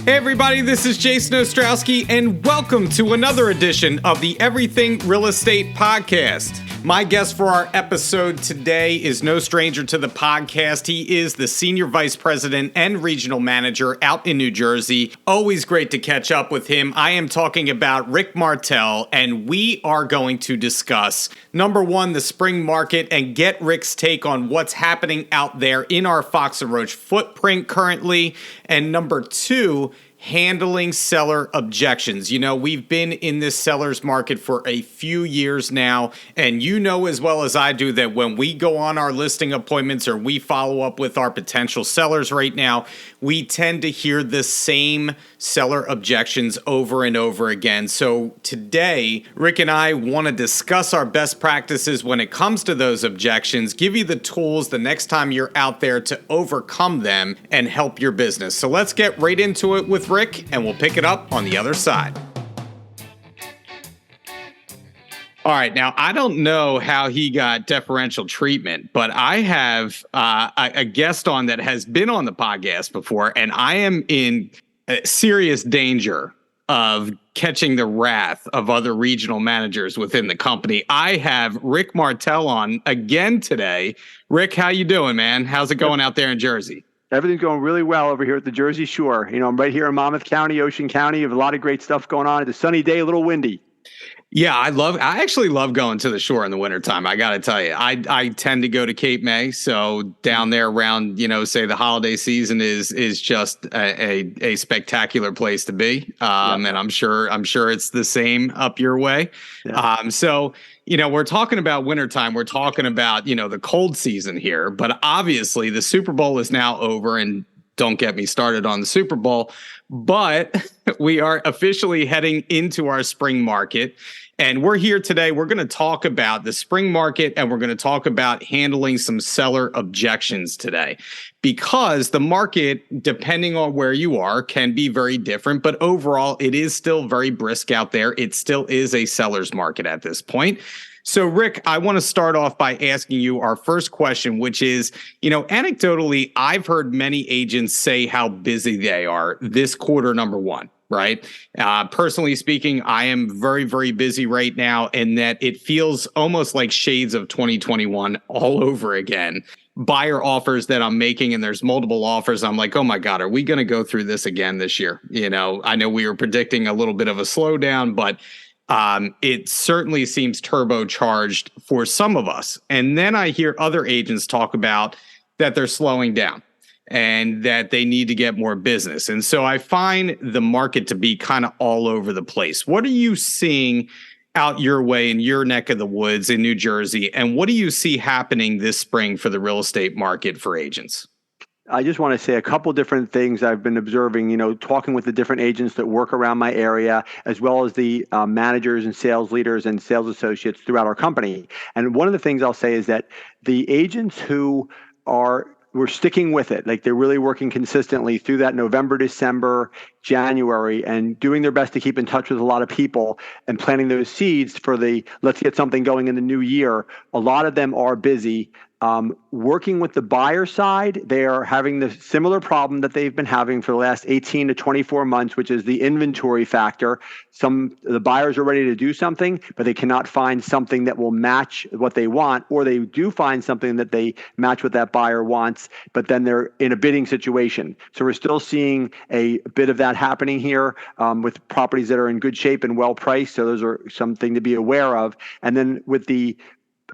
Hey everybody, this is Jason Ostrowski, and welcome to another edition of the Everything Real Estate Podcast. My guest for our episode today is no stranger to the podcast. He is the Senior Vice President and Regional Manager out in New Jersey. Always great to catch up with him. I am talking about Ric Martel, and we are going to discuss, number one, the spring market and get Ric's take on what's happening out there in our Fox Roach footprint currently, and number two, handling seller objections. You know, we've been in this seller's market for a few years now, and you know as well as I do that when we go on our listing appointments or we follow up with our potential sellers right now, we tend to hear the same seller objections over and over again. So today, Ric and I want to discuss our best practices when it comes to those objections, give you the tools the next time you're out there to overcome them and help your business. So let's get right into it with Ric, and we'll pick it up on the other side. All right, now I don't know how he got deferential treatment, but I have a guest on that has been on the podcast before, and I am in serious danger of catching the wrath of other regional managers within the company. I have Ric Martel on again today. Ric, how you doing, man? How's it going out there in Jersey? Everything's going really well over here at the Jersey Shore. You know, I'm right here in Monmouth County, Ocean County. You have a lot of great stuff going on. It's a sunny day, a little windy. Yeah, I actually love going to the shore in the wintertime. I got to tell you, I tend to go to Cape May. So down there around, you know, say the holiday season is just a spectacular place to be. And I'm sure it's the same up your way. Yeah. So, you know, we're talking about wintertime. We're talking about, you know, the cold season here, but obviously the Super Bowl is now over, and don't get me started on the Super Bowl, but we are officially heading into our spring market. And we're here today. We're going to talk about the spring market, and we're going to talk about handling some seller objections today, because the market, depending on where you are, can be very different. But overall, it is still very brisk out there. It still is a seller's market at this point. So, Ric, I want to start off by asking you our first question, which is, you know, anecdotally, I've heard many agents say how busy they are this quarter, number one, right? Personally speaking, I am very, very busy right now, and that it feels almost like shades of 2021 all over again. Buyer offers that I'm making, and there's multiple offers. I'm like, oh my God, are we going to go through this again this year? You know, I know we were predicting a little bit of a slowdown, but it certainly seems turbocharged for some of us. And then I hear other agents talk about that they're slowing down and that they need to get more business. And so I find the market to be kind of all over the place. What are you seeing out your way in your neck of the woods in New Jersey? And what do you see happening this spring for the real estate market for agents? I just want to say a couple different things I've been observing, you know, talking with the different agents that work around my area, as well as the managers and sales leaders and sales associates throughout our company. And one of the things I'll say is that the agents who we're sticking with it, like they're really working consistently through that November, December, January, and doing their best to keep in touch with a lot of people and planting those seeds for let's get something going in the new year. A lot of them are busy. Working with the buyer side, they are having the similar problem that they've been having for the last 18 to 24 months, which is the inventory factor. The buyers are ready to do something, but they cannot find something that will match what they want, or they do find something that they match what that buyer wants, but then they're in a bidding situation. So we're still seeing a bit of that happening here with properties that are in good shape and well priced. So those are something to be aware of. And then with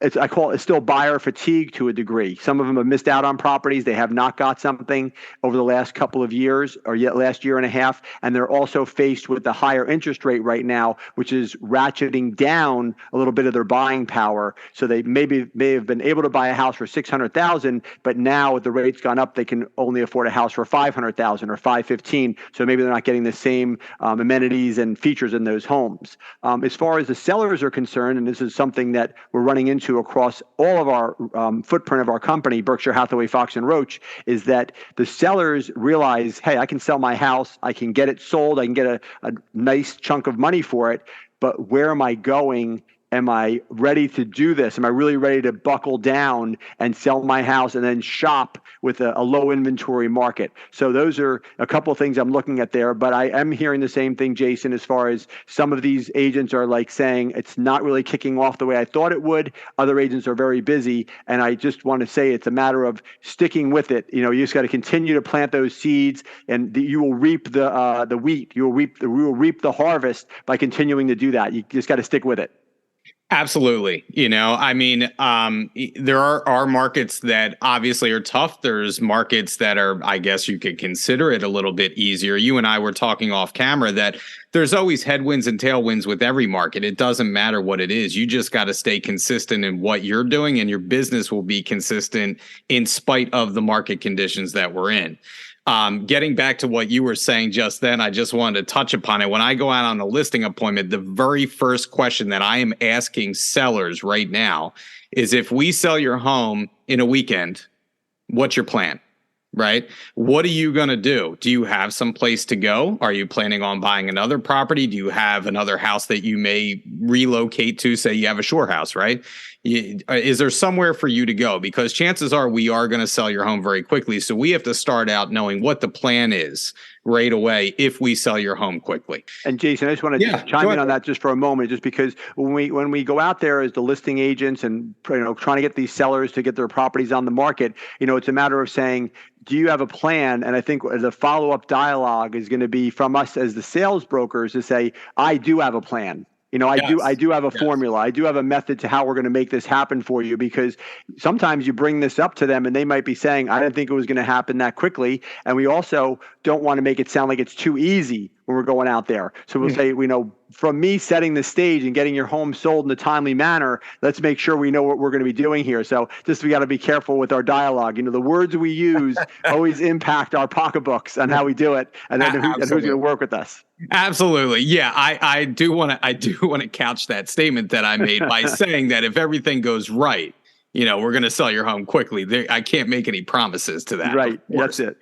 I call it still buyer fatigue to a degree. Some of them have missed out on properties. They have not got something over the last couple of years, or yet last year and a half. And they're also faced with the higher interest rate right now, which is ratcheting down a little bit of their buying power. So they may have been able to buy a house for $600,000, but now with the rates gone up, they can only afford a house for $500,000 or $515,000. So maybe they're not getting the same amenities and features in those homes. As far as the sellers are concerned, and this is something that we're running into across all of our footprint of our company, Berkshire Hathaway, Fox and Roach, is that the sellers realize, hey, I can sell my house, I can get it sold, I can get a nice chunk of money for it, but where am I going am I ready to do this? Am I really ready to buckle down and sell my house and then shop with a low inventory market? So those are a couple of things I'm looking at there. But I am hearing the same thing, Jason, as far as some of these agents are like saying it's not really kicking off the way I thought it would. Other agents are very busy. And I just want to say it's a matter of sticking with it. You just got to continue to plant those seeds, and you will reap the wheat. You will reap the harvest by continuing to do that. You just got to stick with it. Absolutely. There are markets that obviously are tough. There's markets that are, I guess you could consider it a little bit easier. You and I were talking off camera that there's always headwinds and tailwinds with every market. It doesn't matter what it is. You just got to stay consistent in what you're doing, and your business will be consistent in spite of the market conditions that we're in. Getting back to what you were saying just then, I just wanted to touch upon it. When I go out on a listing appointment, the very first question that I am asking sellers right now is, if we sell your home in a weekend, what's your plan? Right? What are you going to do? Do you have some place to go? Are you planning on buying another property? Do you have another house that you may relocate to? Say you have a shore house, right? Is there somewhere for you to go? Because chances are we are going to sell your home very quickly. So we have to start out knowing what the plan is right away if we sell your home quickly. And Jason, I just want to chime in on that just for a moment, just because when we go out there as the listing agents and trying to get these sellers to get their properties on the market, it's a matter of saying, do you have a plan? And I think the follow-up dialogue is going to be from us as the sales brokers to say, I do have a plan. I do have a formula. I do have a method to how we're going to make this happen for you, because sometimes you bring this up to them and they might be saying, I didn't think it was going to happen that quickly. And we also don't want to make it sound like it's too easy when we're going out there. So we'll say, from me setting the stage and getting your home sold in a timely manner, let's make sure we know what we're going to be doing here. So we got to be careful with our dialogue. The words we use always impact our pocketbooks on how we do it, and then who's going to work with us. Absolutely. Yeah, I do want to couch that statement that I made by saying that if everything goes right, we're going to sell your home quickly. I can't make any promises to that. Right. That's it.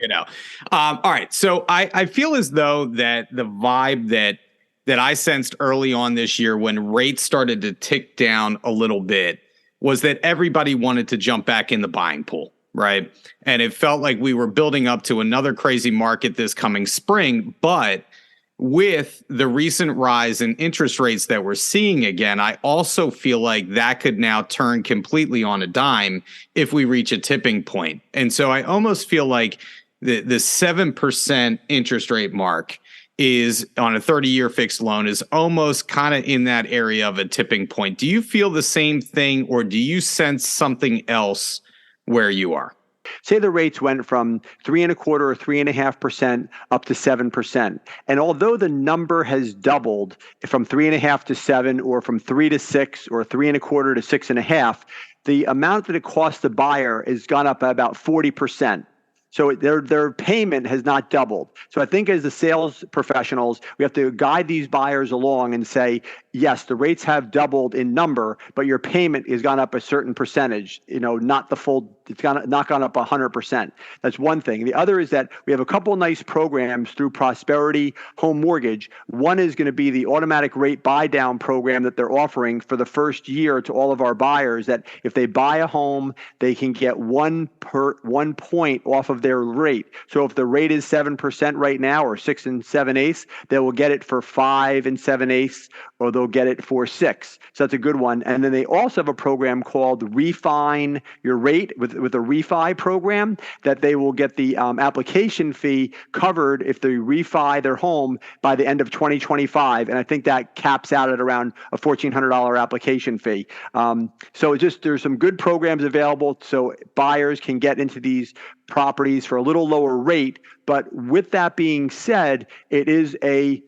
All right. So I feel as though that the vibe that I sensed early on this year when rates started to tick down a little bit was that everybody wanted to jump back in the buying pool. Right. And it felt like we were building up to another crazy market this coming spring. But with the recent rise in interest rates that we're seeing again, I also feel like that could now turn completely on a dime if we reach a tipping point. And so I almost feel like the 7% interest rate mark is on a 30-year fixed loan is almost kind of in that area of a tipping point. Do you feel the same thing, or do you sense something else where you are? Say the rates went from 3.25% or 3.5% up to 7%. And although the number has doubled from 3.5 to 7, or from 3 to 6, or 3.25 to 6.5, the amount that it costs the buyer has gone up by about 40%. So their payment has not doubled. So I think as the sales professionals, we have to guide these buyers along and say, yes, the rates have doubled in number, but your payment has gone up a certain percentage, not the full, it's not gone up 100%. That's one thing. The other is that we have a couple nice programs through Prosperity Home Mortgage. One is going to be the automatic rate buy down program that they're offering for the first year to all of our buyers, that if they buy a home, they can get 1 point off of their rate. So if the rate is 7% right now, or 6 7/8, they will get it for 5 7/8, or they'll get it for 6. So that's a good one. And then they also have a program called Refine Your Rate with a refi program, that they will get the application fee covered if they refi their home by the end of 2025. And I think that caps out at around a $1,400 application fee. So there's some good programs available so buyers can get into these properties for a little lower rate. But with that being said, it is a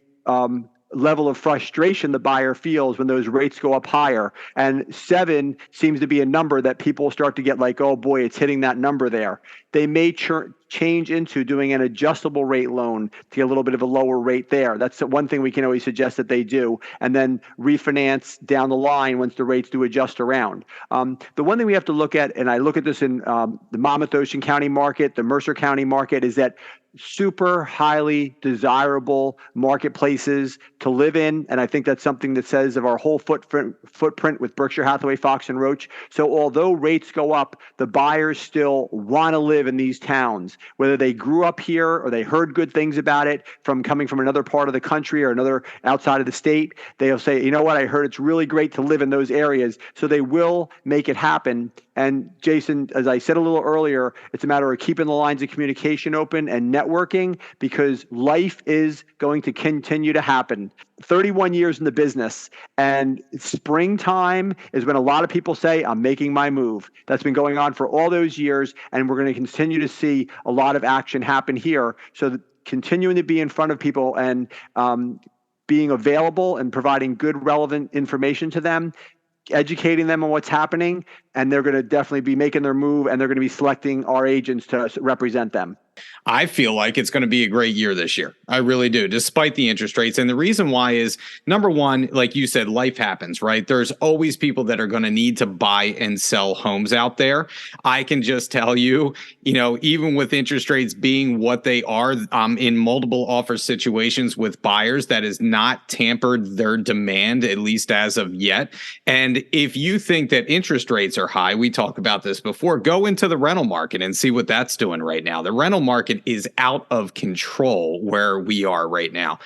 level of frustration the buyer feels when those rates go up higher. And 7 seems to be a number that people start to get like, oh boy, it's hitting that number there. they may change into doing an adjustable rate loan to get a little bit of a lower rate there. That's the one thing we can always suggest that they do, and then refinance down the line once the rates do adjust around. The one thing we have to look at, and I look at this in the Monmouth Ocean County market, the Mercer County market, is that super highly desirable marketplaces to live in. And I think that's something that says of our whole footprint with Berkshire Hathaway, Fox and Roach. So although rates go up, the buyers still want to live in these towns, whether they grew up here or they heard good things about it from coming from another part of the country or another outside of the state. They'll say, you know what, I heard it's really great to live in those areas. So they will make it happen. And Jason, as I said a little earlier, it's a matter of keeping the lines of communication open and networking, because life is going to continue to happen. 31 years in the business, and springtime is when a lot of people say, I'm making my move. That's been going on for all those years, and we're going to continue to see a lot of action happen here. So continuing to be in front of people and being available and providing good, relevant information to them, educating them on what's happening, and they're going to definitely be making their move, and they're going to be selecting our agents to represent them. I feel like it's going to be a great year this year. I really do, despite the interest rates. And the reason why is, number one, like you said, life happens, right? There's always people that are going to need to buy and sell homes out there. I can just tell you, even with interest rates being what they are, in multiple offer situations with buyers, that has not tampered their demand, at least as of yet. And if you think that interest rates are high, we talked about this before, go into the rental market and see what that's doing right now. The rental market is out of control where we are right now.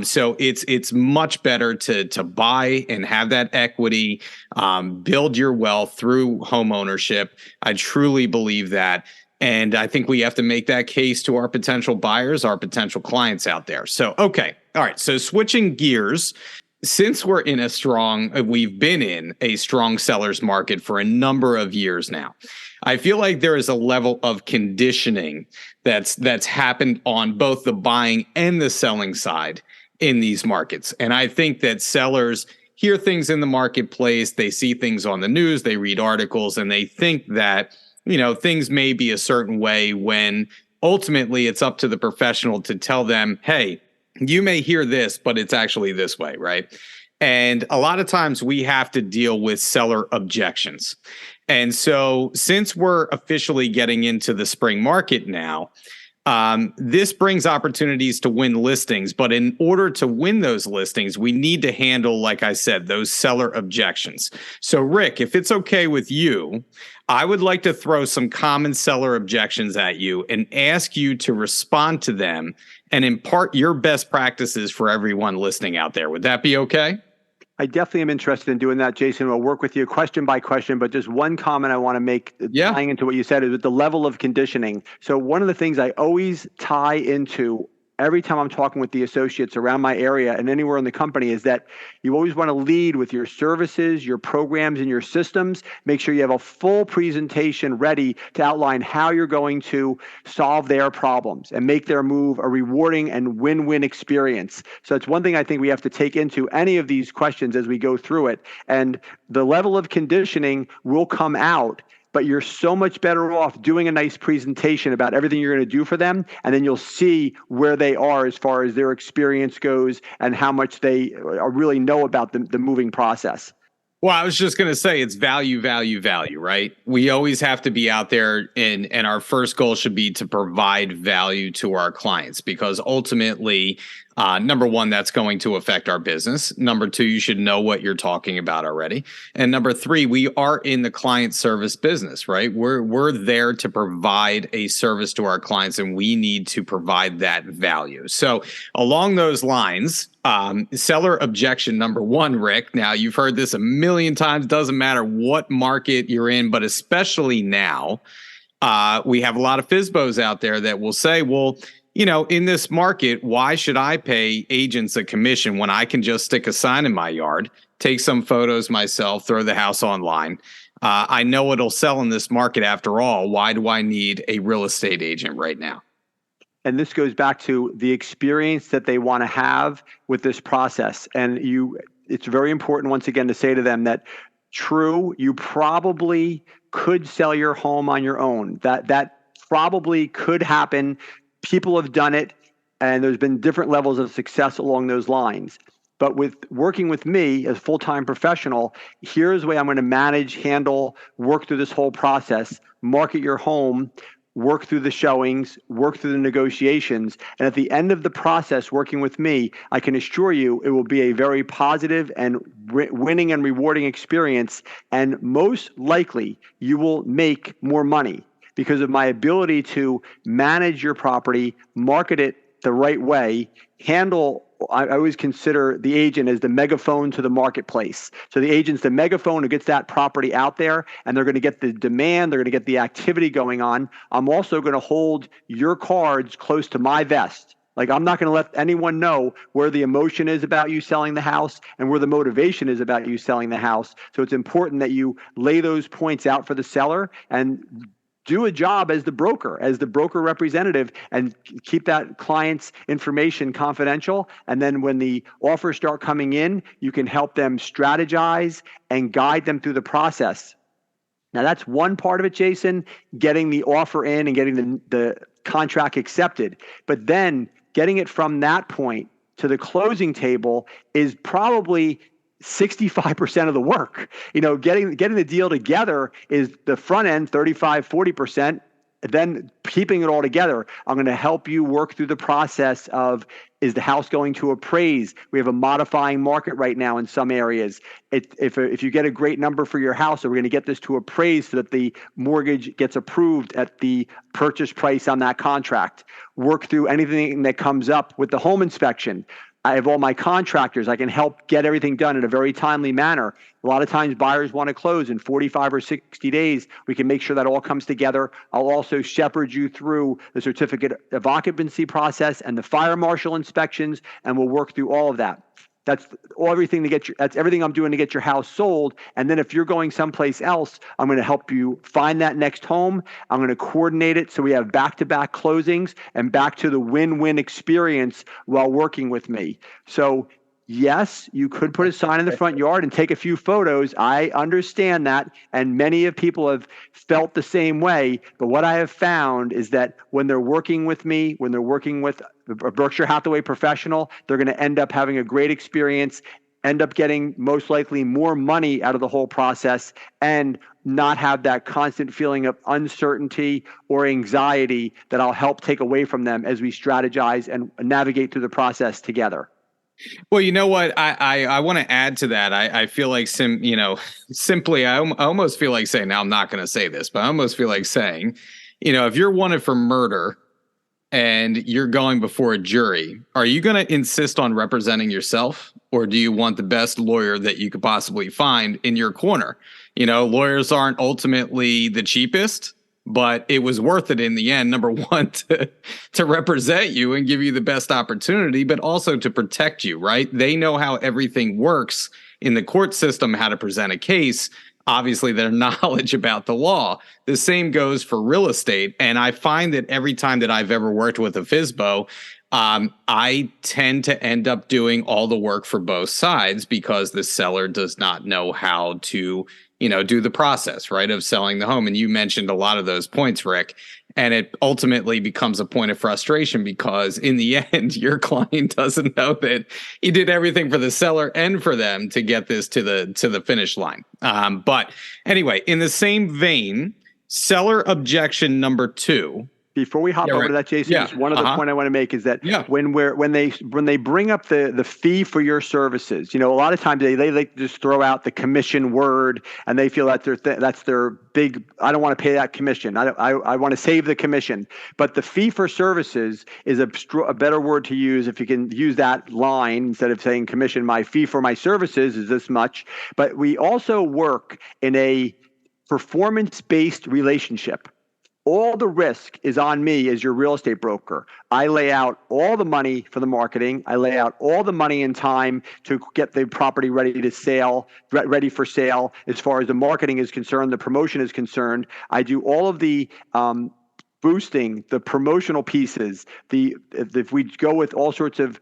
So it's much better to buy and have that equity, build your wealth through home ownership. I truly believe that. And I think we have to make that case to our potential buyers, our potential clients out there. So, okay. All right. So switching gears, since we've been in a strong seller's market for a number of years now, I feel like there is a level of conditioning that's happened on both the buying and the selling side in these markets. And I think that sellers hear things in the marketplace, they see things on the news, they read articles, and they think that, things may be a certain way, when ultimately it's up to the professional to tell them, hey, you may hear this, but it's actually this way, right? And a lot of times we have to deal with seller objections. And so since we're officially getting into the spring market now, this brings opportunities to win listings. But in order to win those listings, we need to handle, like I said, those seller objections. So Rick, if it's okay with you, I would like to throw some common seller objections at you and ask you to respond to them and impart your best practices for everyone listening out there. Would that be okay? I definitely am interested in doing that, Jason. We'll work with you question by question, but just one comment I want to make tying into what you said is with the level of conditioning. So one of the things I always tie into every time I'm talking with the associates around my area and anywhere in the company is that you always want to lead with your services, your programs, and your systems. Make sure you have a full presentation ready to outline how you're going to solve their problems and make their move a rewarding and win-win experience. So it's one thing I think we have to take into any of these questions as we go through it. And the level of conditioning will come out, but you're so much better off doing a nice presentation about everything you're going to do for them, and then you'll see where they are as far as their experience goes and how much they really know about the moving process. Well, I was just going to say it's value, value, value, right? We always have to be out there, and our first goal should be to provide value to our clients, because ultimately, number one, that's going to affect our business. Number two, you should know what you're talking about already. And number three, we are in the client service business, right? We're there to provide a service to our clients, and we need to provide that value. So along those lines, seller objection number one, Rick. Now, you've heard this a million times. Doesn't matter what market you're in, but especially now, we have a lot of FSBOs out there that will say, well, in this market, why should I pay agents a commission when I can just stick a sign in my yard, take some photos myself, throw the house online? I know it'll sell in this market after all. Why do I need a real estate agent right now? And this goes back to the experience that they want to have with this process. And it's very important, once again, to say to them that true, you probably could sell your home on your own. That probably could happen. People have done it, and there's been different levels of success along those lines. But with working with me as a full-time professional, here's the way I'm going to manage, handle, work through this whole process, market your home, work through the showings, work through the negotiations. And at the end of the process, working with me, I can assure you it will be a very positive and winning and rewarding experience. And most likely, you will make more money because of my ability to manage your property, market it the right way, handle. I always consider the agent as the megaphone to the marketplace. So the agent's the megaphone who gets that property out there, and they're going to get the demand, they're going to get the activity going on. I'm also going to hold your cards close to my vest. Like, I'm not going to let anyone know where the emotion is about you selling the house and where the motivation is about you selling the house. So it's important that you lay those points out for the seller and do a job as the broker representative, and keep that client's information confidential. And then when the offers start coming in, you can help them strategize and guide them through the process. Now, that's one part of it, Jason, getting the offer in and getting the contract accepted. But then getting it from that point to the closing table is probably 65% of the work. Getting the deal together is the front end, 35, 40%. Then keeping it all together, I'm going to help you work through the process of, is the house going to appraise? We have a modifying market right now in some areas. If you get a great number for your house, we're going to get this to appraise so that the mortgage gets approved at the purchase price on that contract. Work through anything that comes up with the home inspection. I have all my contractors. I can help get everything done in a very timely manner. A lot of times buyers want to close in 45 or 60 days. We can make sure that all comes together. I'll also shepherd you through the certificate of occupancy process and the fire marshal inspections, and we'll work through all of that. That's everything I'm doing to get your house sold. And then if you're going someplace else, I'm going to help you find that next home. I'm going to coordinate it so we have back-to-back closings and back to the win-win experience while working with me. So yes, you could put a sign in the front yard and take a few photos. I understand that, and many of people have felt the same way. But what I have found is that when they're working with me, when they're working with a Berkshire Hathaway professional, they're going to end up having a great experience, end up getting most likely more money out of the whole process, and not have that constant feeling of uncertainty or anxiety that I'll help take away from them as we strategize and navigate through the process together. Well, you know what? I want to add to that. I feel like simply, I almost feel like saying, now I'm not going to say this, but I almost feel like saying, if you're wanted for murder and you're going before a jury, are you going to insist on representing yourself, or do you want the best lawyer that you could possibly find in your corner? Lawyers aren't ultimately the cheapest, but it was worth it in the end, number one, to represent you and give you the best opportunity, but also to protect you, right? They know how everything works in the court system, how to present a case. Obviously, their knowledge about the law. The same goes for real estate. And I find that every time that I've ever worked with a FSBO, I tend to end up doing all the work for both sides because the seller does not know how to do the process, right, of selling the home. And you mentioned a lot of those points, Rick, and it ultimately becomes a point of frustration because in the end, your client doesn't know that you did everything for the seller and for them to get this to the finish line. But anyway, in the same vein, seller objection number 2. Before we hop over to that, Jason, just one other point I want to make is that when they bring up the fee for your services, a lot of times they like just throw out the commission word, and they feel that that's their big. I don't want to pay that commission. I want to save the commission. But the fee for services is a better word to use if you can use that line instead of saying commission. My fee for my services is this much. But we also work in a performance-based relationship. All the risk is on me as your real estate broker. I lay out all the money for the marketing. I lay out all the money and time to get the property ready for sale. As far as the marketing is concerned, the promotion is concerned, I do all of the boosting, the promotional pieces. If we go with all sorts of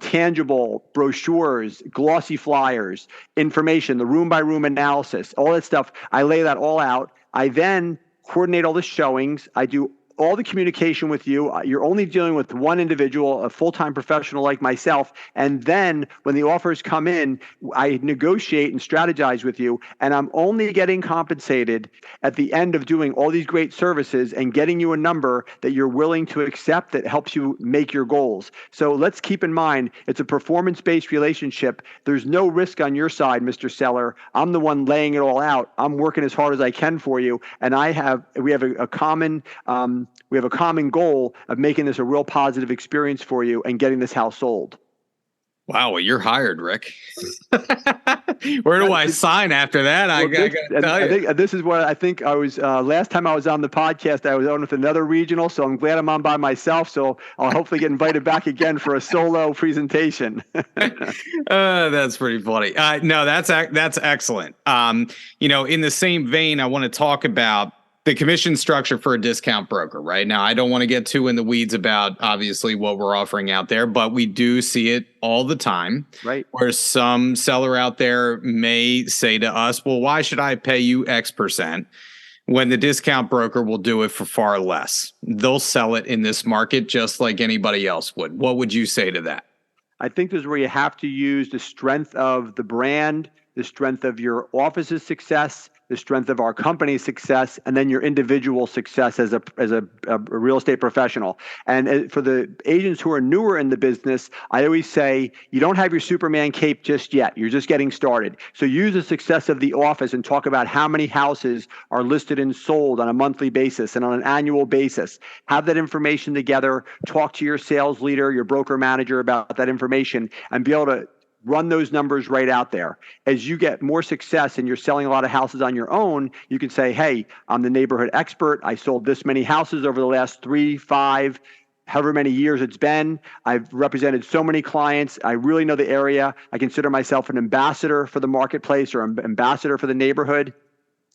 tangible brochures, glossy flyers, information, the room-by-room analysis, all that stuff, I lay that all out. I then coordinate all the showings. I do all the communication with you. You're only dealing with one individual, a full-time professional like myself. And then when the offers come in, I negotiate and strategize with you. And I'm only getting compensated at the end of doing all these great services and getting you a number that you're willing to accept that helps you make your goals. So let's keep in mind, it's a performance-based relationship. There's no risk on your side, Mr. Seller. I'm the one laying it all out. I'm working as hard as I can for you. And we have a common goal of making this a real positive experience for you and getting this house sold. Wow, well, you're hired, Rick. Where do I sign after that? I think this is what I think I was last time I was on the podcast. I was on with another regional, so I'm glad I'm on by myself. So I'll hopefully get invited back again for a solo presentation. That's pretty funny. No, that's excellent. In the same vein, I want to talk about the commission structure for a discount broker. Right now, I don't want to get too in the weeds about obviously what we're offering out there, but we do see it all the time. Right. Where some seller out there may say to us, well, why should I pay you X percent when the discount broker will do it for far less? They'll sell it in this market just like anybody else would. What would you say to that? I think this is where you have to use the strength of the brand, the strength of your office's success, the strength of our company's success, and then your individual success as a real estate professional. And for the agents who are newer in the business, I always say, you don't have your Superman cape just yet. You're just getting started. So use the success of the office and talk about how many houses are listed and sold on a monthly basis and on an annual basis. Have that information together, talk to your sales leader, your broker manager about that information, and be able to run those numbers right out there. As you get more success and you're selling a lot of houses on your own, you can say, hey, I'm the neighborhood expert. I sold this many houses over the last 3, 5, however many years it's been. I've represented so many clients. I really know the area. I consider myself an ambassador for the marketplace or ambassador for the neighborhood.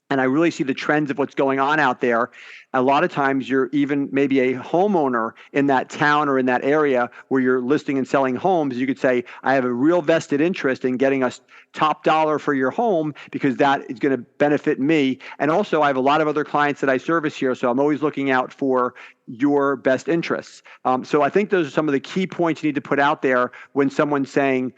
And I really see the trends of what's going on out there. A lot of times you're even maybe a homeowner in that town or in that area where you're listing and selling homes. You could say, I have a real vested interest in getting us top dollar for your home because that is going to benefit me. And also I have a lot of other clients that I service here. So I'm always looking out for your best interests. So I think those are some of the key points you need to put out there when someone's saying,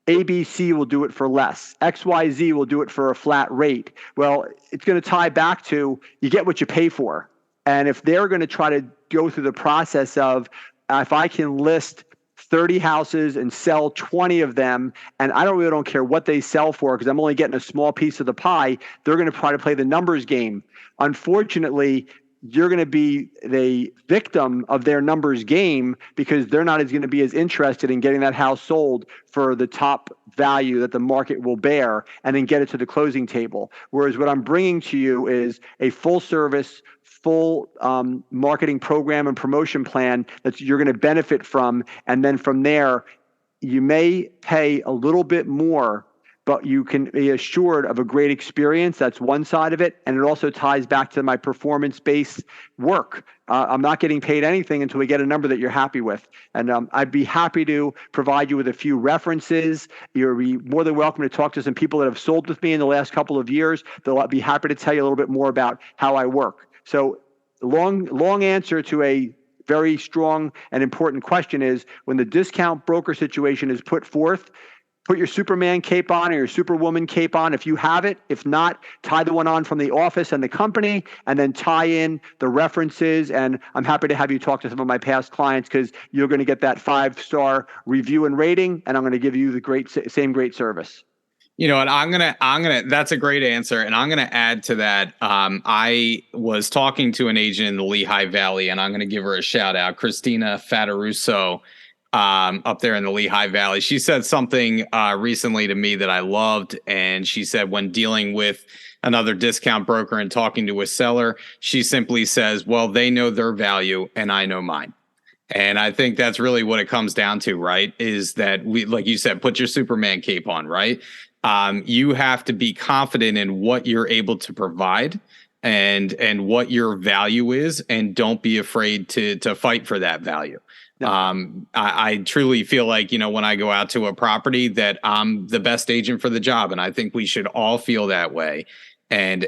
ABC will do it for less. XYZ will do it for a flat rate. Well, it's going to tie back to you get what you pay for. And if they're going to try to go through the process of, if I can list 30 houses and sell 20 of them, and I really don't care what they sell for because I'm only getting a small piece of the pie, they're going to try to play the numbers game. Unfortunately, you're going to be the victim of their numbers game because they're not going to be as interested in getting that house sold for the top value that the market will bear and then get it to the closing table. Whereas what I'm bringing to you is a full service, full marketing program and promotion plan that you're going to benefit from. And then from there, you may pay a little bit more, but you can be assured of a great experience. That's one side of it. And it also ties back to my performance-based work. I'm not getting paid anything until we get a number that you're happy with. And I'd be happy to provide you with a few references. You'll be more than welcome to talk to some people that have sold with me in the last couple of years. They'll be happy to tell you a little bit more about how I work. So long answer to a very strong and important question is, when the discount broker situation is put forth, put your Superman cape on or your Superwoman cape on if you have it. If not, tie the one on from the office and the company, and then tie in the references. And I'm happy to have you talk to some of my past clients because you're going to get that 5-star review and rating, and I'm going to give you the same great service. You know what? I'm gonna. That's a great answer, and I'm gonna add to that. I was talking to an agent in the Lehigh Valley, and I'm gonna give her a shout out, Christina Fataruso, up there in the Lehigh Valley. She said something recently to me that I loved, and she said when dealing with another discount broker and talking to a seller, she simply says, "Well, they know their value, and I know mine." And I think that's really what it comes down to, right? Is that we, like you said, put your Superman cape on, right? You have to be confident in what you're able to provide and what your value is, and don't be afraid to fight for that value. No. I truly feel like, when I go out to a property that I'm the best agent for the job, and I think we should all feel that way. and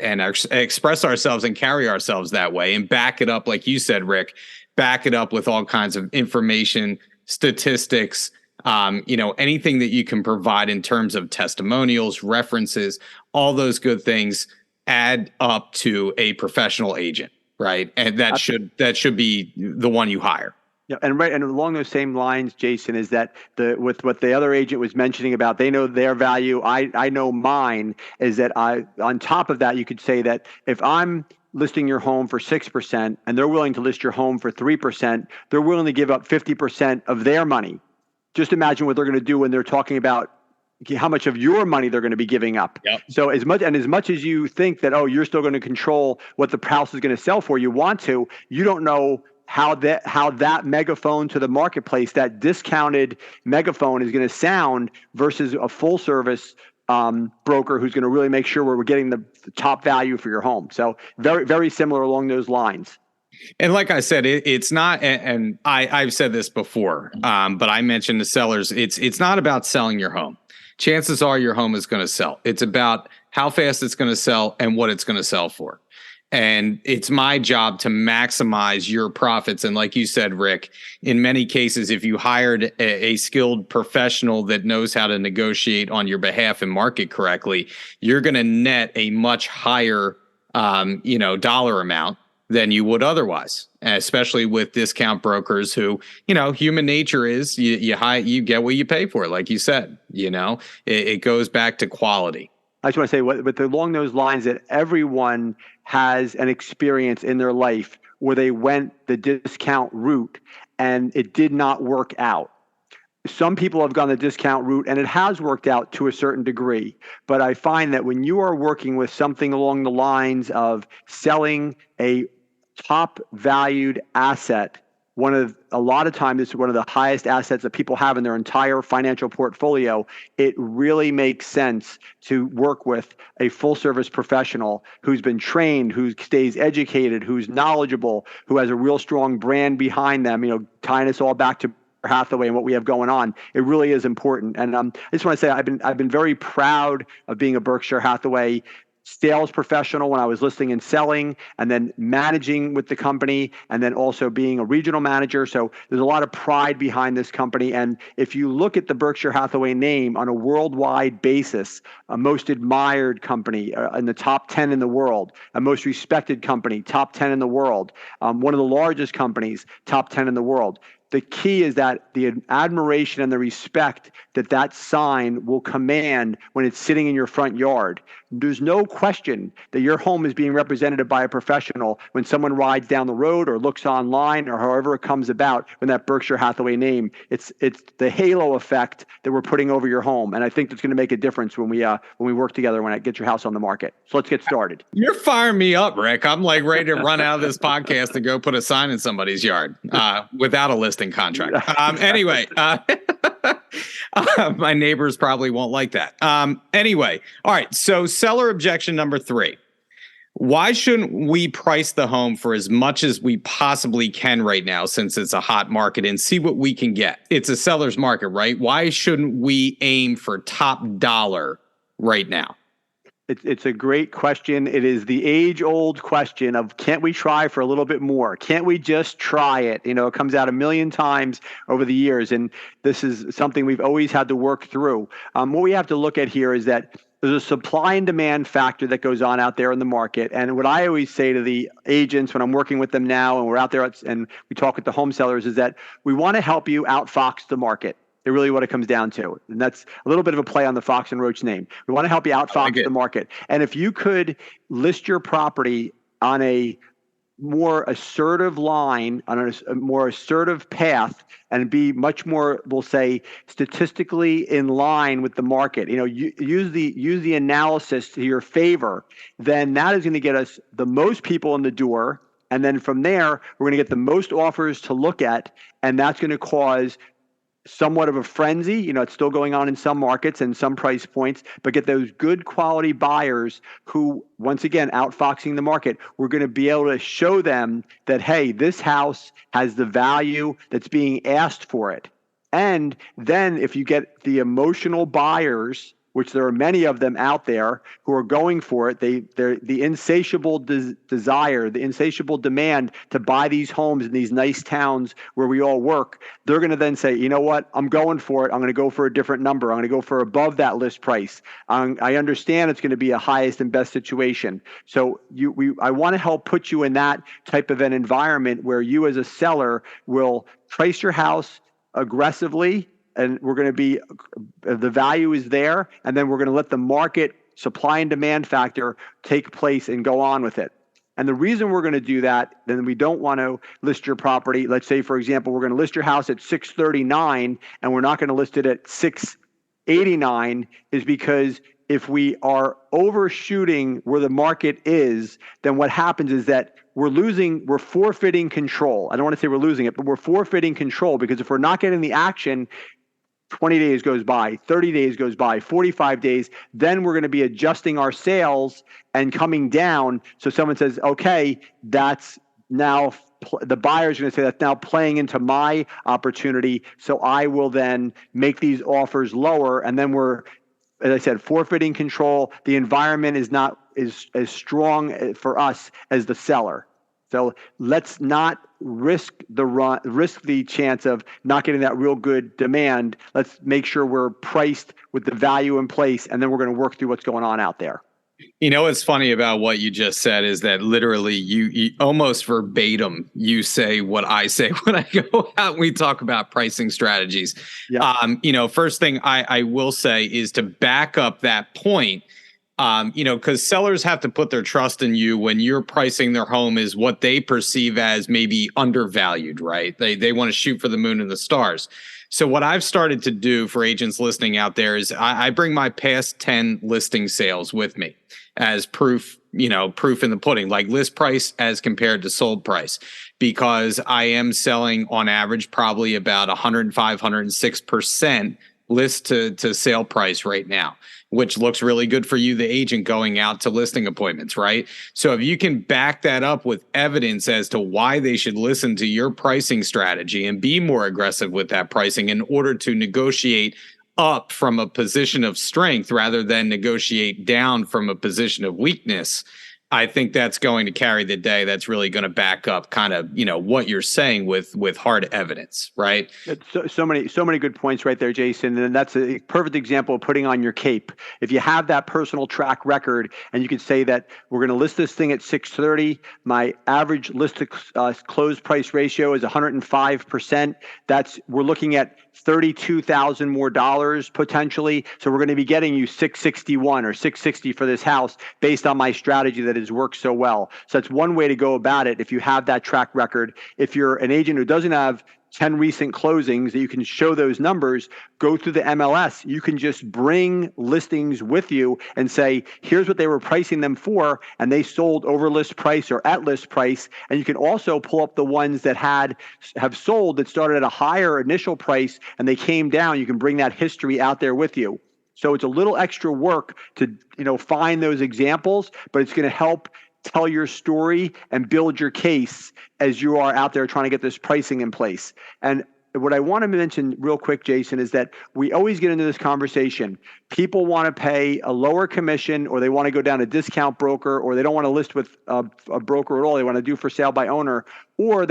express ourselves and carry ourselves that way, and back it up, like you said, Rick, back it up with all kinds of information, statistics, anything that you can provide in terms of testimonials, references, all those good things add up to a professional agent, right? And that should be the one you hire. Yeah, and along those same lines, Jason, is that with what the other agent was mentioning about, they know their value. I know mine is that on top of that, you could say that if I'm listing your home for 6% and they're willing to list your home for 3%, they're willing to give up 50% of their money. Just imagine what they're going to do when they're talking about how much of your money they're going to be giving up. Yep. So as much as you think that, you're still going to control what the house is going to sell for, you don't know how that megaphone to the marketplace, that discounted megaphone is going to sound versus a full service broker who's going to really make sure we're getting the top value for your home. So very, very similar along those lines. And like I said, it's not, and I've said this before, but I mentioned to sellers, it's not about selling your home. Chances are your home is going to sell. It's about how fast it's going to sell and what it's going to sell for. And it's my job to maximize your profits. And like you said, Rick, in many cases, if you hired a skilled professional that knows how to negotiate on your behalf and market correctly, you're going to net a much higher, dollar amount than you would otherwise, especially with discount brokers who, human nature is you get what you pay for. Like you said, it goes back to quality. I just want to say, with along those lines, that everyone has an experience in their life where they went the discount route and it did not work out. Some people have gone the discount route and it has worked out to a certain degree. But I find that when you are working with something along the lines of selling a top valued asset, a lot of times it's one of the highest assets that people have in their entire financial portfolio, it really makes sense to work with a full service professional who's been trained, who stays educated, who's knowledgeable, who has a real strong brand behind them, tying us all back to Hathaway and what we have going on. It really is important. And I just want to say I've been very proud of being a Berkshire Hathaway sales professional when I was listing and selling, and then managing with the company, and then also being a regional manager. So there's a lot of pride behind this company. And if you look at the Berkshire Hathaway name on a worldwide basis, a most admired company in the top 10 in the world, a most respected company, top 10 in the world, one of the largest companies, top 10 in the world. The key is that the admiration and the respect that sign will command when it's sitting in your front yard. There's no question that your home is being represented by a professional when someone rides down the road or looks online or however it comes about when that Berkshire Hathaway name. It's the halo effect that we're putting over your home, and I think that's going to make a difference when we work together when I get your house on the market. So let's get started. You're firing me up, Rick. I'm like ready to run out of this podcast and go put a sign in somebody's yard without a listing contract. Anyway. My neighbors probably won't like that. Anyway, all right. So seller objection number 3. Why shouldn't we price the home for as much as we possibly can right now, since it's a hot market, and see what we can get? It's a seller's market, right? Why shouldn't we aim for top dollar right now? It's a great question. It is the age-old question of, can't we try for a little bit more? Can't we just try it? It comes out a million times over the years, and this is something we've always had to work through. What we have to look at here is that there's a supply and demand factor that goes on out there in the market. And what I always say to the agents when I'm working with them now and we're out there and we talk with the home sellers is that we want to help you outfox the market. It's really what it comes down to. And that's a little bit of a play on the Fox and Roach name. We want to help you outfox the market. And if you could list your property on a more assertive line, on a more assertive path, and be much more, we'll say, statistically in line with the market, use the analysis to your favor, then that is going to get us the most people in the door. And then from there, we're going to get the most offers to look at. And that's going to cause somewhat of a frenzy. It's still going on in some markets and some price points, but get those good quality buyers who, once again, outfoxing the market. We're going to be able to show them that, hey, this house has the value that's being asked for it. And then if you get the emotional buyers which there are many of them out there who are going for it. They're the insatiable desire, the insatiable demand to buy these homes in these nice towns where we all work. They're going to then say, you know what, I'm going for it. I'm going to go for a different number. I'm going to go for above that list price. I understand it's going to be a highest and best situation. So I want to help put you in that type of an environment where you as a seller will price your house aggressively, and we're going to be, the value is there, and then we're going to let the market supply and demand factor take place and go on with it. And the reason we're going to do that, then we don't want to list your property. Let's say, for example, we're going to list your house at 639 and we're not going to list it at 689, is because if we are overshooting where the market is, then what happens is that we're forfeiting control. I don't want to say we're losing it, but we're forfeiting control, because if we're not getting the action, 20 days goes by, 30 days goes by, 45 days, then we're going to be adjusting our sales and coming down. So someone says, okay, that's now, the buyer's going to say that's now playing into my opportunity. So I will then make these offers lower. And then we're, as I said, forfeiting control. The environment is not as strong for us as the seller. So let's not risk the chance of not getting that real good demand. Let's make sure we're priced with the value in place, and then we're going to work through what's going on out there. You know, what's funny about what you just said is that literally you almost verbatim, you say what I say when I go out and we talk about pricing strategies. Yep. First thing I will say is to back up that point. Because sellers have to put their trust in you when you're pricing their home as what they perceive as maybe undervalued, right? They want to shoot for the moon and the stars. So what I've started to do for agents listening out there is I bring my past 10 listing sales with me as proof in the pudding, like list price as compared to sold price, because I am selling on average probably about 105, 106% list to sale price right now, which looks really good for you, the agent, going out to listing appointments, right? So if you can back that up with evidence as to why they should listen to your pricing strategy and be more aggressive with that pricing in order to negotiate up from a position of strength rather than negotiate down from a position of weakness, I think that's going to carry the day. That's really going to back up kind of, what you're saying with hard evidence, right? So many good points right there, Jason. And that's a perfect example of putting on your cape. If you have that personal track record and you could say that we're going to list this thing at 630, my average list to close price ratio is 105%. We're looking at $32,000 more dollars potentially. So we're going to be getting you 661 or 660 for this house based on my strategy that has worked so well. So that's one way to go about it if you have that track record. If you're an agent who doesn't have 10 recent closings that you can show those numbers, go through the MLS. You can just bring listings with you and say, here's what they were pricing them for, and they sold over list price or at list price. And you can also pull up the ones that have sold that started at a higher initial price and they came down. You can bring that history out there with you. So it's a little extra work to find those examples, but it's going to help tell your story and build your case as you are out there trying to get this pricing in place. And what I want to mention real quick, Jason, is that we always get into this conversation. People want to pay a lower commission, or they want to go down a discount broker, or they don't want to list with a broker at all. They want to do for sale by owner, or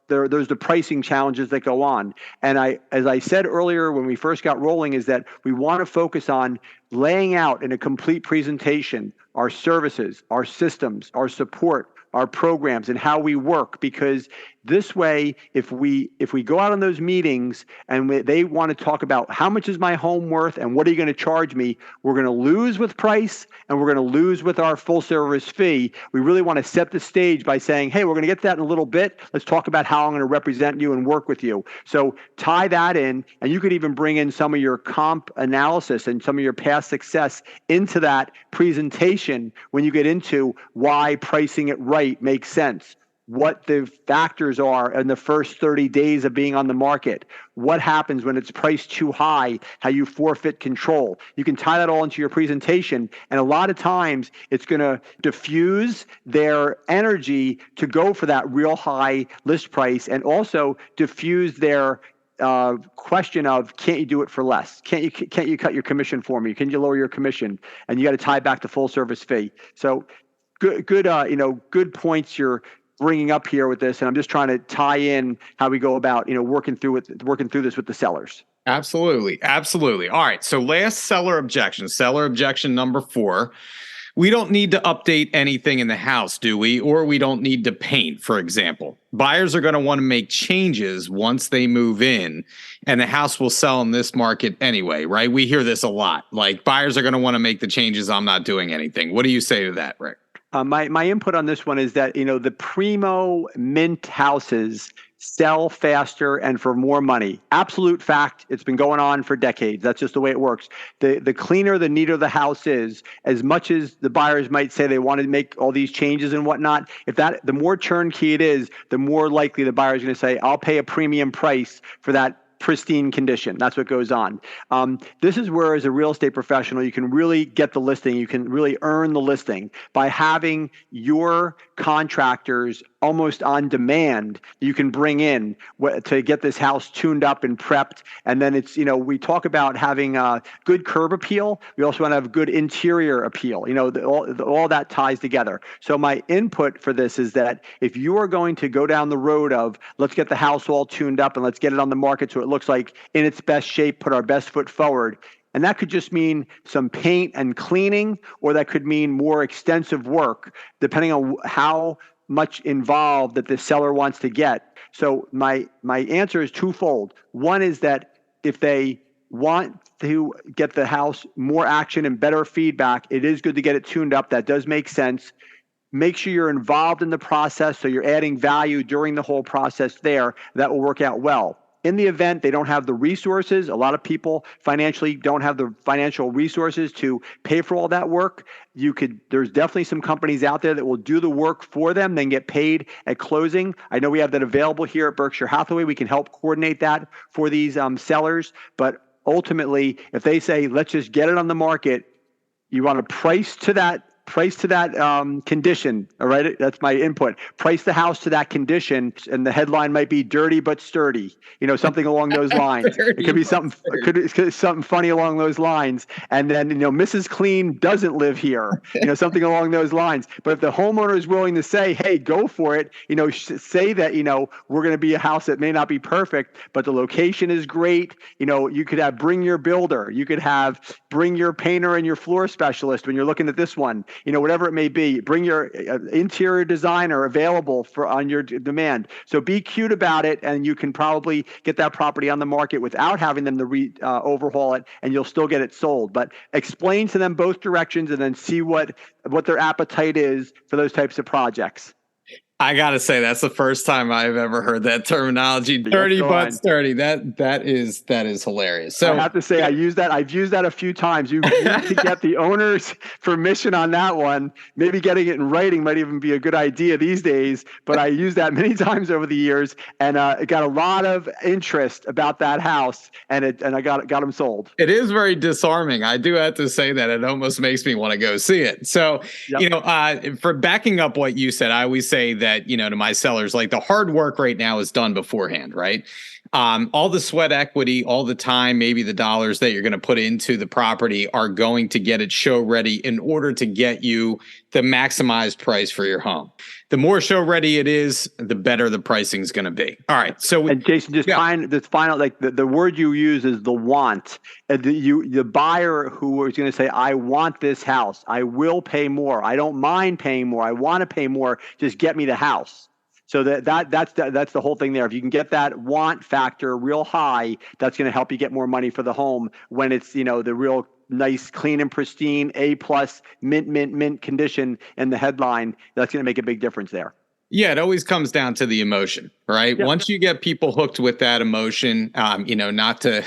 there's the pricing challenges that go on. And as I said earlier when we first got rolling, is that we want to focus on laying out in a complete presentation our services, our systems, our support, our programs, and how we work. Because this way, if we go out on those meetings and they want to talk about how much is my home worth and what are you going to charge me, we're going to lose with price and we're going to lose with our full service fee. We really want to set the stage by saying, hey, we're going to get to that in a little bit. Let's talk about how I'm going to represent you and work with you. So tie that in, and you could even bring in some of your comp analysis and some of your past success into that presentation when you get into why pricing it right makes sense. What the factors are in the first 30 days of being on the market, what happens when it's priced too high, how you forfeit control. You can tie that all into your presentation, and a lot of times it's going to diffuse their energy to go for that real high list price, and also diffuse their question of, can't you do it for less? Can't you cut your commission for me? Can you lower your commission? And you got to tie back the full service fee. So good points you're bringing up here with this, and I'm just trying to tie in how we go about working through this with the sellers. Absolutely. All right. So last seller objection number 4. We don't need to update anything in the house, do we? Or we don't need to paint, for example. Buyers are going to want to make changes once they move in, and the house will sell in this market anyway, right? We hear this a lot. Like, buyers are going to want to make the changes. I'm not doing anything. What do you say to that, Rick? My input on this one is that, the primo mint houses sell faster and for more money. Absolute fact. It's been going on for decades. That's just the way it works. The cleaner, the neater the house is, as much as the buyers might say they want to make all these changes and whatnot, the more turnkey it is, the more likely the buyer is going to say, I'll pay a premium price for that pristine condition. That's what goes on. This is where, as a real estate professional, you can really get the listing. You can really earn the listing by having your contractors almost on demand. You can bring in to get this house tuned up and prepped. And then it's, we talk about having a good curb appeal. We also want to have good interior appeal. All that ties together. So my input for this is that if you are going to go down the road of, let's get the house all tuned up and let's get it on the market so it looks like in its best shape, put our best foot forward. And that could just mean some paint and cleaning, or that could mean more extensive work, depending on how much involved that the seller wants to get. So my answer is twofold. One is that if they want to get the house more action and better feedback, it is good to get it tuned up. That does make sense. Make sure you're involved in the process, so you're adding value during the whole process there. That will work out well. In the event they don't have the resources, a lot of people financially don't have the financial resources to pay for all that work. There's definitely some companies out there that will do the work for them, then get paid at closing. I know we have that available here at Berkshire Hathaway. We can help coordinate that for these sellers. But ultimately, if they say, let's just get it on the market, you want to price to that condition. All right. That's my input. Price the house to that condition. And the headline might be dirty but sturdy, something along those lines. It could be something funny along those lines. And then, Mrs. Clean doesn't live here, something along those lines. But if the homeowner is willing to say, hey, go for it, say that, we're going to be a house that may not be perfect, but the location is great. You could have bring your builder. You could have bring your painter and your floor specialist when you're looking at this one. Whatever it may be, bring your interior designer available on your demand. So be cute about it, and you can probably get that property on the market without having them to overhaul it, and you'll still get it sold. But explain to them both directions, and then see what their appetite is for those types of projects. I gotta say, that's the first time I've ever heard that terminology. Dirty but sturdy. That is hilarious. So I have to say, I've used that a few times. You need to get the owner's permission on that one. Maybe getting it in writing might even be a good idea these days. But I used that many times over the years, and it got a lot of interest about that house, and I got them sold. It is very disarming. I do have to say that it almost makes me want to go see it. So, for backing up what you said, I always say that, to my sellers, like, the hard work right now is done beforehand, right? All the sweat equity, all the time, maybe the dollars that you're going to put into the property are going to get it show ready in order to get you the maximized price for your home. The more show ready it is, the better the pricing is going to be. All right. So, and Jason, just final, like the word you use is the want. The buyer who is going to say, I want this house. I will pay more. I don't mind paying more. I want to pay more. Just get me the house. So that's the whole thing there. If you can get that want factor real high, that's going to help you get more money for the home when it's, the real nice, clean and pristine, A+, mint condition in the headline. That's going to make a big difference there. Yeah, it always comes down to the emotion, right? Yep. Once you get people hooked with that emotion, not to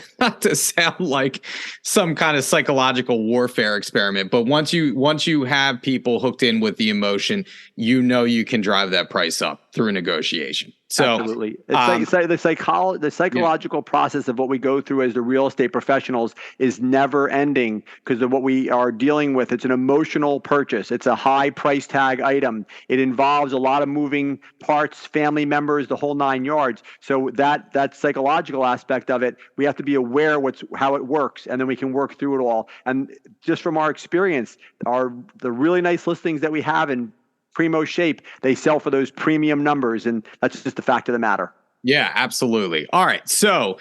sound like some kind of psychological warfare experiment, but once you have people hooked in with the emotion, you can drive that price up. through negotiation. So absolutely. It's the psychological process of what we go through as the real estate professionals is never ending because of what we are dealing with. It's an emotional purchase. It's a high price tag item. It involves a lot of moving parts, family members, the whole 9 yards. So that psychological aspect of it, we have to be aware how it works, and then we can work through it all. And just from our experience, the really nice listings that we have in primo shape, they sell for those premium numbers, and that's just the fact of the matter. Yeah, absolutely. All right. So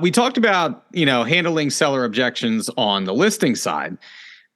we talked about, handling seller objections on the listing side,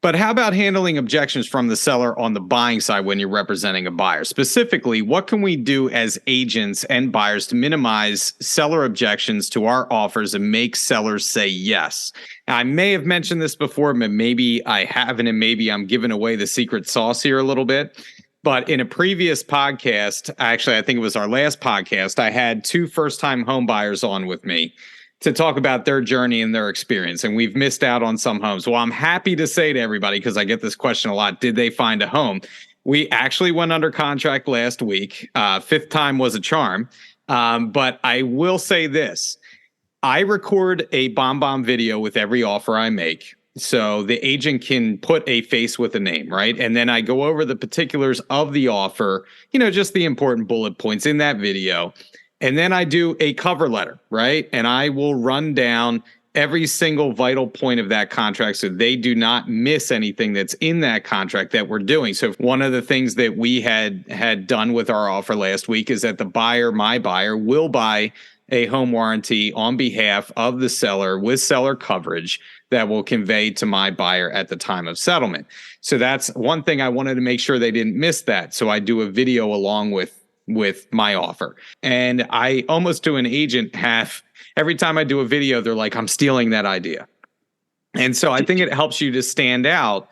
but how about handling objections from the seller on the buying side when you're representing a buyer? Specifically, what can we do as agents and buyers to minimize seller objections to our offers and make sellers say yes? I may have mentioned this before, but maybe I haven't, and maybe I'm giving away the secret sauce here a little bit. But in a previous podcast, actually, I think it was our last podcast, I had 2 first-time home buyers on with me to talk about their journey and their experience. And we've missed out on some homes. Well, I'm happy to say to everybody, because I get this question a lot, did they find a home? We actually went under contract last week. 5th time was a charm. But I will say this. I record a bomb video with every offer I make, so the agent can put a face with a name, right? And then I go over the particulars of the offer, just the important bullet points in that video. And then I do a cover letter, right? And I will run down every single vital point of that contract so they do not miss anything that's in that contract that we're doing. So one of the things that we had done with our offer last week is that my buyer, will buy a home warranty on behalf of the seller with seller coverage that will convey to my buyer at the time of settlement. So that's one thing I wanted to make sure they didn't miss that. So I do a video along with my offer. And I almost to an agent every time I do a video, they're like, I'm stealing that idea. And so I think it helps you to stand out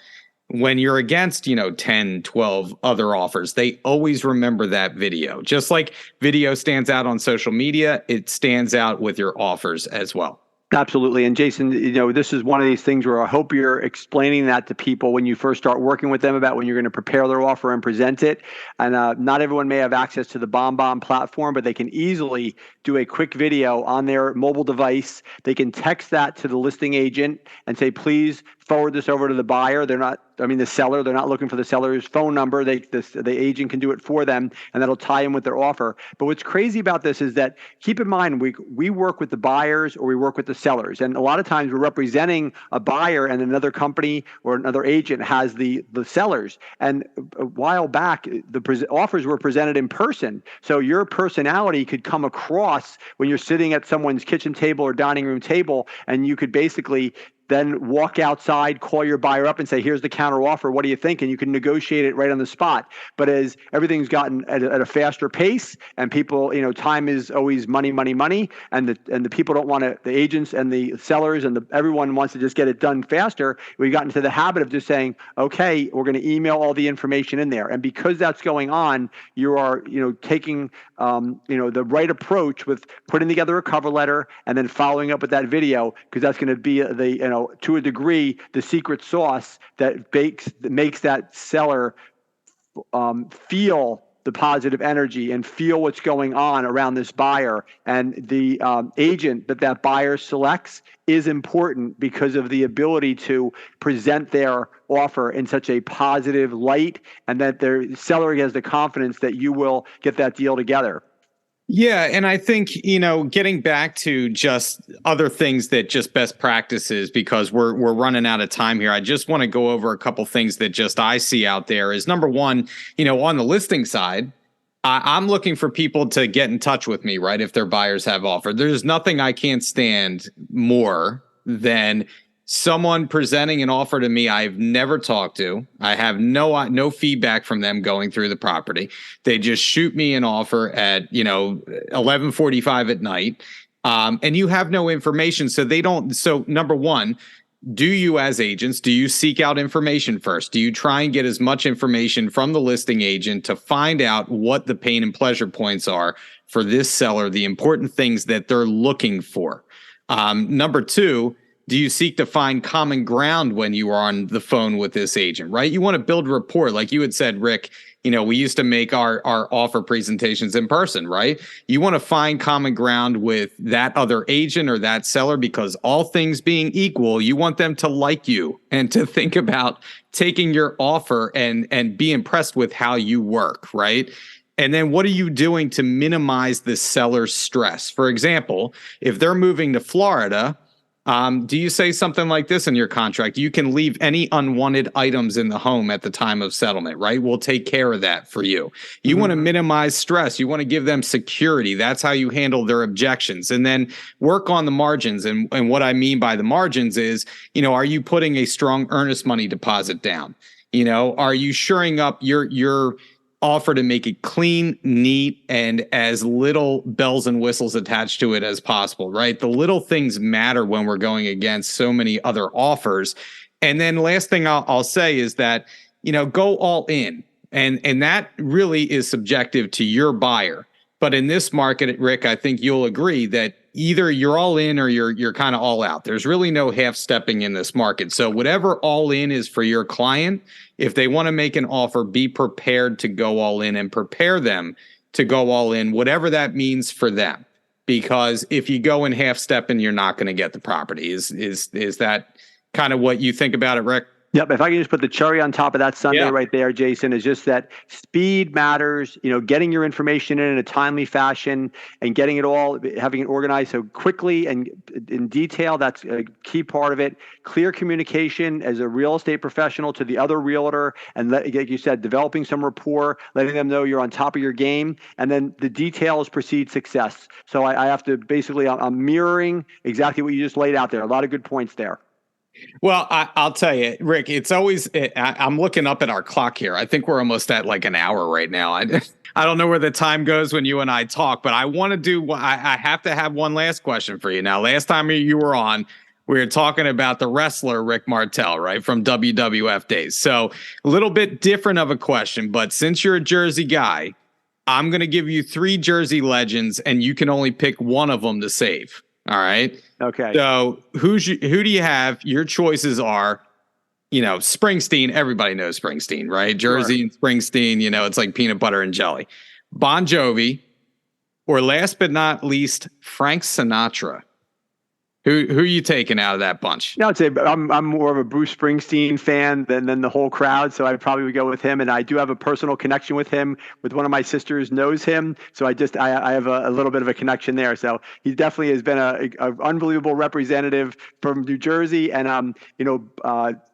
when you're against, 10, 12 other offers. They always remember that video. Just like video stands out on social media, it stands out with your offers as well. Absolutely. And Jason, this is one of these things where I hope you're explaining that to people when you first start working with them about when you're going to prepare their offer and present it. And not everyone may have access to the BombBomb platform, but they can easily do a quick video on their mobile device. They can text that to the listing agent and say, please forward this over to the buyer. The seller, they're not looking for the seller's phone number. The agent can do it for them, and that'll tie in with their offer. But what's crazy about this is that, keep in mind, we work with the buyers or we work with the sellers. And a lot of times we're representing a buyer and another company or another agent has the sellers. And a while back, the offers were presented in person. So your personality could come across when you're sitting at someone's kitchen table or dining room table, and you could basically then walk outside, call your buyer up and say, here's the counter offer. What do you think? And you can negotiate it right on the spot. But as everything's gotten at a faster pace and people, time is always money, money, money. And the people don't want to, the agents and the sellers and everyone wants to just get it done faster. We got into the habit of just saying, okay, we're going to email all the information in there. And because that's going on, you are, taking, the right approach with putting together a cover letter and then following up with that video, because that's going to be to a degree, the secret sauce that makes that seller feel the positive energy and feel what's going on around this buyer. And the agent that buyer selects is important because of the ability to present their offer in such a positive light, and that their seller has the confidence that you will get that deal together. Yeah. And I think, getting back to just other things that just best practices, because we're running out of time here. I just want to go over a couple things that just I see out there is, number one, on the listing side, I'm looking for people to get in touch with me, right? If their buyers have offered. There's nothing I can't stand more than someone presenting an offer to me I've never talked to. I have no feedback from them going through the property. They just shoot me an offer at 11:45 at night, and you have no information. So they don't. So number one, do you as agents, do you seek out information first? Do you try and get as much information from the listing agent to find out what the pain and pleasure points are for this seller, the important things that they're looking for? Number two, do you seek to find common ground when you are on the phone with this agent, right? You want to build rapport. Like you had said, Rick, we used to make our offer presentations in person, right? You want to find common ground with that other agent or that seller, because all things being equal, you want them to like you and to think about taking your offer and be impressed with how you work, right? And then what are you doing to minimize the seller's stress? For example, if they're moving to Florida, do you say something like this in your contract? You can leave any unwanted items in the home at the time of settlement, right? We'll take care of that for you. You want to minimize stress. You want to give them security. That's how you handle their objections. And then work on the margins. And what I mean by the margins is, are you putting a strong earnest money deposit down? Are you shoring up your offer to make it clean, neat, and as little bells and whistles attached to it as possible, right? The little things matter when we're going against so many other offers. And then last thing I'll say is that, go all in. And that really is subjective to your buyer. But in this market, Rick, I think you'll agree that either you're all in or you're kind of all out. There's really no half stepping in this market. So whatever all in is for your client, if they want to make an offer, be prepared to go all in and prepare them to go all in, whatever that means for them. Because if you go in half stepping, you're not going to get the property. Is that kind of what you think about it, Rick? Yep. If I can just put the cherry on top of that sundae right there, Jason, is just that speed matters, getting your information in a timely fashion and getting it all, having it organized so quickly and in detail. That's a key part of it. Clear communication as a real estate professional to the other realtor. And like you said, developing some rapport, letting them know you're on top of your game. And then the details precede success. So I have to basically, I'm mirroring exactly what you just laid out there. A lot of good points there. Well, I'll tell you, Rick, it's always, I'm looking up at our clock here. I think we're almost at like an hour right now. I don't know where the time goes when you and I talk, but I want to I have to have one last question for you. Now, last time you were on, we were talking about the wrestler, Ric Martel, right, from WWF days. So a little bit different of a question, but since you're a Jersey guy, I'm going to give you 3 Jersey legends and you can only pick one of them to save. All right. Okay. So who do you have? Your choices are, Springsteen. Everybody knows Springsteen, right? Jersey and Springsteen, it's like peanut butter and jelly. Bon Jovi, or last but not least, Frank Sinatra. Who are you taking out of that bunch? No, I'd say I'm more of a Bruce Springsteen fan than the whole crowd, so I probably would go with him. And I do have a personal connection with him. With one of my sisters knows him, so I have a little bit of a connection there. So he definitely has been a unbelievable representative from New Jersey. And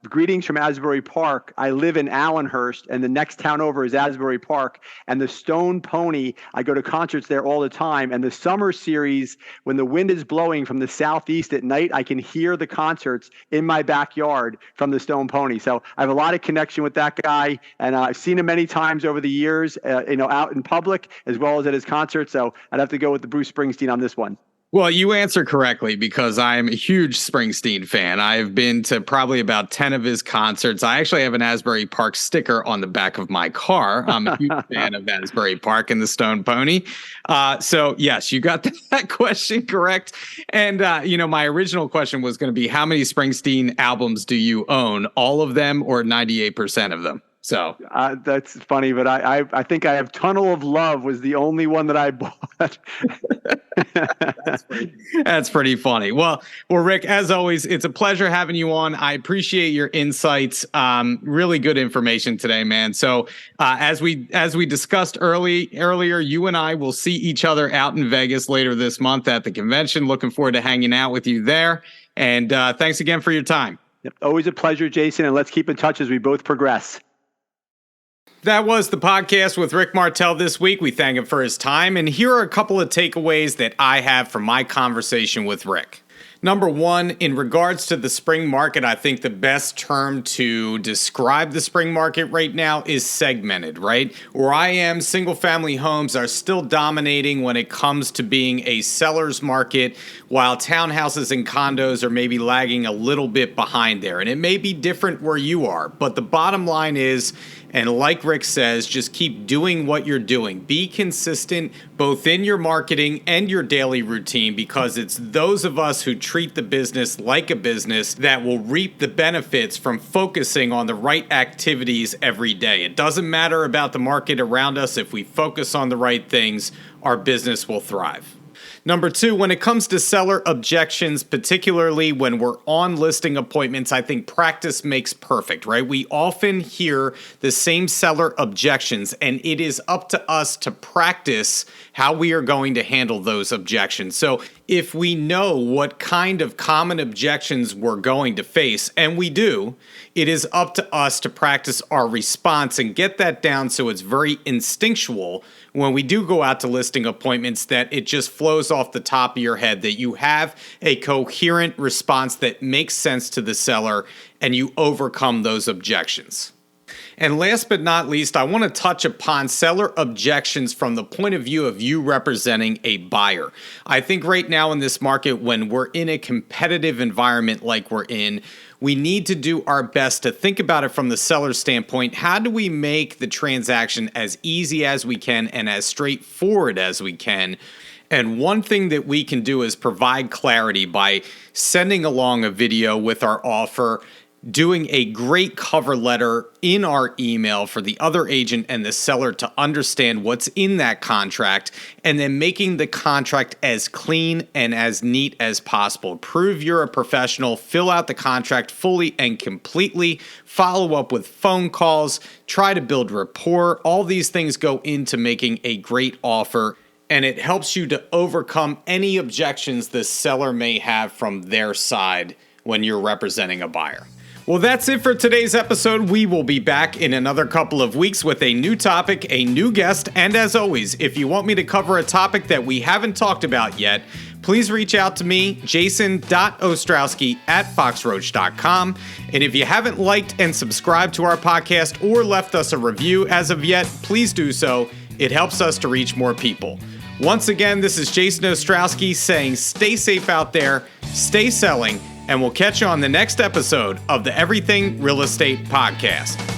greetings from Asbury Park. I live in Allenhurst, and the next town over is Asbury Park. And the Stone Pony, I go to concerts there all the time. And the summer series, when the wind is blowing from the southeast at night, I can hear the concerts in my backyard from the Stone Pony. So I have a lot of connection with that guy, and I've seen him many times over the years, out in public as well as at his concerts. So I'd have to go with the Bruce Springsteen on this one. Well, you answer correctly because I'm a huge Springsteen fan. I've been to probably about 10 of his concerts. I actually have an Asbury Park sticker on the back of my car. I'm a huge fan of Asbury Park and the Stone Pony. So, yes, you got that question correct. And, my original question was going to be, how many Springsteen albums do you own? All of them or 98% of them? So that's funny, but I think I have Tunnel of Love was the only one that I bought. That's pretty funny. Well, Rick, as always, it's a pleasure having you on. I appreciate your insights. Really good information today, man. So as we discussed earlier, you and I will see each other out in Vegas later this month at the convention. Looking forward to hanging out with you there. And thanks again for your time. Yep, always a pleasure, Jason. And let's keep in touch as we both progress. That was the podcast with Ric Martel this week. We thank him for his time. And here are a couple of takeaways that I have from my conversation with Rick. Number one, in regards to the spring market, I think the best term to describe the spring market right now is segmented, right? Where I am, single family homes are still dominating when it comes to being a seller's market, while townhouses and condos are maybe lagging a little bit behind there. And it may be different where you are, but the bottom line is, And like Rick says, just keep doing what you're doing. Be consistent both in your marketing and your daily routine, because it's those of us who treat the business like a business that will reap the benefits from focusing on the right activities every day. It doesn't matter about the market around us. If we focus on the right things, our business will thrive. Number 2, when it comes to seller objections, particularly when we're on listing appointments, I think practice makes perfect, right? We often hear the same seller objections, and it is up to us to practice how we are going to handle those objections. So if we know what kind of common objections we're going to face, and we do, it is up to us to practice our response and get that down so it's very instinctual when we do go out to listing appointments, that it just flows off the top of your head, that you have a coherent response that makes sense to the seller and you overcome those objections. And last but not least, I want to touch upon seller objections from the point of view of you representing a buyer. I think right now in this market, when we're in a competitive environment like we're in, we need to do our best to think about it from the seller's standpoint. How do we make the transaction as easy as we can and as straightforward as we can? And one thing that we can do is provide clarity by sending along a video with our offer, doing a great cover letter in our email for the other agent and the seller to understand what's in that contract, and then making the contract as clean and as neat as possible. Prove you're a professional, fill out the contract fully and completely, follow up with phone calls, try to build rapport. All these things go into making a great offer, and it helps you to overcome any objections the seller may have from their side when you're representing a buyer. Well, that's it for today's episode. We will be back in another couple of weeks with a new topic, a new guest, and as always, if you want me to cover a topic that we haven't talked about yet, please reach out to me, jason.ostrowski@foxroach.com. And if you haven't liked and subscribed to our podcast or left us a review as of yet, please do so. It helps us to reach more people. Once again, this is Jason Ostrowski saying stay safe out there, stay selling, and we'll catch you on the next episode of the Everything Real Estate Podcast.